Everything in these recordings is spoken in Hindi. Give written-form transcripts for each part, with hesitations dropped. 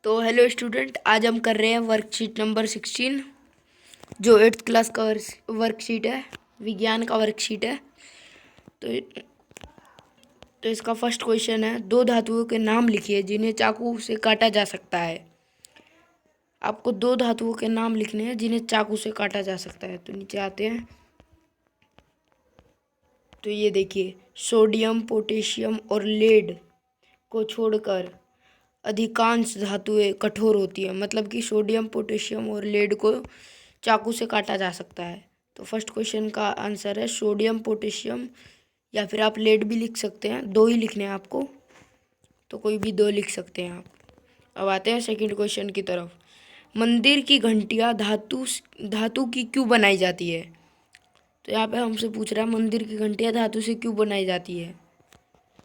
तो हेलो स्टूडेंट, आज हम कर रहे हैं वर्कशीट नंबर 16 जो 8th क्लास का वर्कशीट है, विज्ञान का वर्कशीट है। तो तो इसका फर्स्ट क्वेश्चन है, दो धातुओं के नाम लिखिए जिन्हें चाकू से काटा जा सकता है। आपको दो धातुओं के नाम लिखने हैं जिन्हें चाकू से काटा जा सकता है। तो नीचे आते हैं, तो ये देखिए, सोडियम, पोटेशियम और लेड को छोड़कर अधिकांश धातुएं कठोर होती है। मतलब कि सोडियम, पोटेशियम और लेड को चाकू से काटा जा सकता है। तो फर्स्ट क्वेश्चन का आंसर है सोडियम, पोटेशियम, या फिर आप लेड भी लिख सकते हैं। दो ही लिखने हैं आपको, तो कोई भी दो लिख सकते हैं आप। अब आते हैं सेकंड क्वेश्चन की तरफ। मंदिर की घंटियां धातु की क्यों बनाई जाती है? तो यहाँ पे हमसे पूछ रहा है मंदिर की घंटियां धातु से क्यों बनाई जाती है।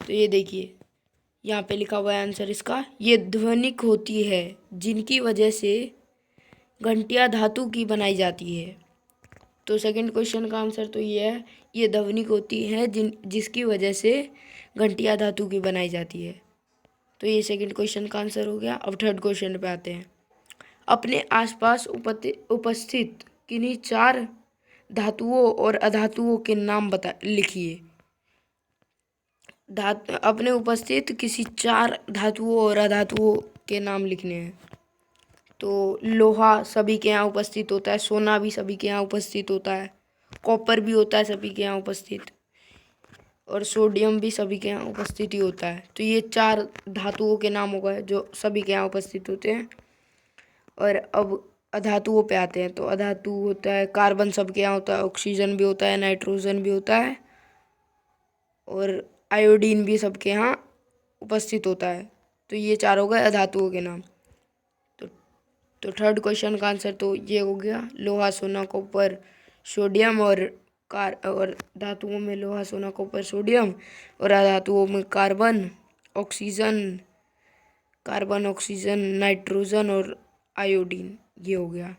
तो ये देखिए, यहाँ पे लिखा हुआ है आंसर इसका, ये ध्वनिक होती है जिनकी वजह से घंटियां धातु की बनाई जाती है। तो सेकंड क्वेश्चन का आंसर तो ये है, ये ध्वनिक होती है जिसकी वजह से घंटियां धातु की बनाई जाती है। तो ये सेकंड क्वेश्चन का आंसर हो गया। अब थर्ड क्वेश्चन पे आते हैं। अपने आसपास उपस्थित किन्हीं चार धातुओं और अधातुओं के नाम लिखिए। अपने उपस्थित किसी चार धातुओं और अधातुओं के नाम लिखने हैं। तो लोहा सभी के यहाँ उपस्थित होता है, सोना भी सभी के यहाँ उपस्थित होता है, कॉपर भी होता है सभी के यहाँ उपस्थित, और सोडियम भी सभी के यहाँ उपस्थित ही होता है। तो ये चार धातुओं के नाम हो गए जो सभी के यहाँ उपस्थित होते हैं। और अब अधातुओं पे आते हैं। तो अधातु होता है, कार्बन सबके यहाँ होता है, ऑक्सीजन भी होता है, नाइट्रोजन भी होता है, और आयोडीन भी सबके यहाँ उपस्थित होता है। तो ये चार हो गए अधातुओं के नाम। तो थर्ड क्वेश्चन का आंसर तो ये हो गया, लोहा, सोना, कॉपर, सोडियम, और धातुओं में लोहा, सोना, कॉपर, सोडियम, और अधातुओं में कार्बन, ऑक्सीजन, नाइट्रोजन और आयोडीन। ये हो गया।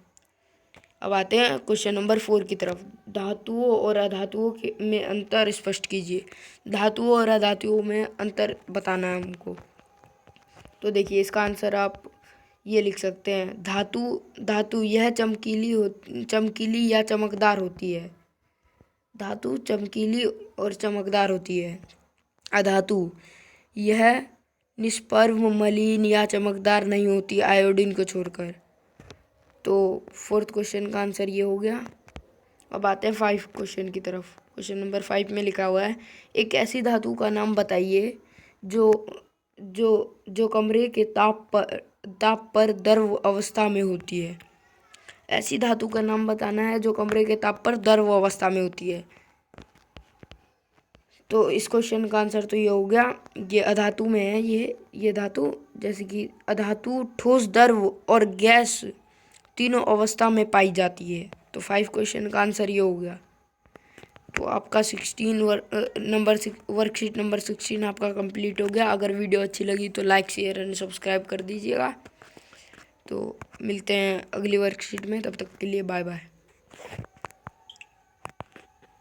अब आते हैं क्वेश्चन नंबर 4 की तरफ। धातुओं और अधातुओं में अंतर स्पष्ट कीजिए। धातुओं और अधातुओं में अंतर बताना है हमको। तो देखिए, इसका आंसर आप ये लिख सकते हैं, धातु यह चमकीली या चमकदार होती है। धातु चमकीली और चमकदार होती है। अधातु यह निष्प्रभ, मलिन या चमकदार नहीं होती, आयोडीन को छोड़कर। तो फोर्थ क्वेश्चन का आंसर ये हो गया। अब आते हैं 5 क्वेश्चन की तरफ। क्वेश्चन नंबर 5 में लिखा हुआ है, एक ऐसी धातु का नाम बताइए जो जो जो कमरे के ताप पर द्रव अवस्था में होती है। ऐसी धातु का नाम बताना है जो कमरे के ताप पर द्रव अवस्था में होती है। तो इस क्वेश्चन का आंसर तो ये हो गया, ये अधातु में है। ये धातु, जैसे कि अधातु ठोस, द्रव और गैस तीनों अवस्था में पाई जाती है। तो 5 क्वेश्चन का आंसर ये हो गया। तो आपका वर्कशीट नंबर 16 आपका कंप्लीट हो गया। अगर वीडियो अच्छी लगी तो लाइक, शेयर एंड सब्सक्राइब कर दीजिएगा। तो मिलते हैं अगली वर्कशीट में, तब तक के लिए बाय बाय।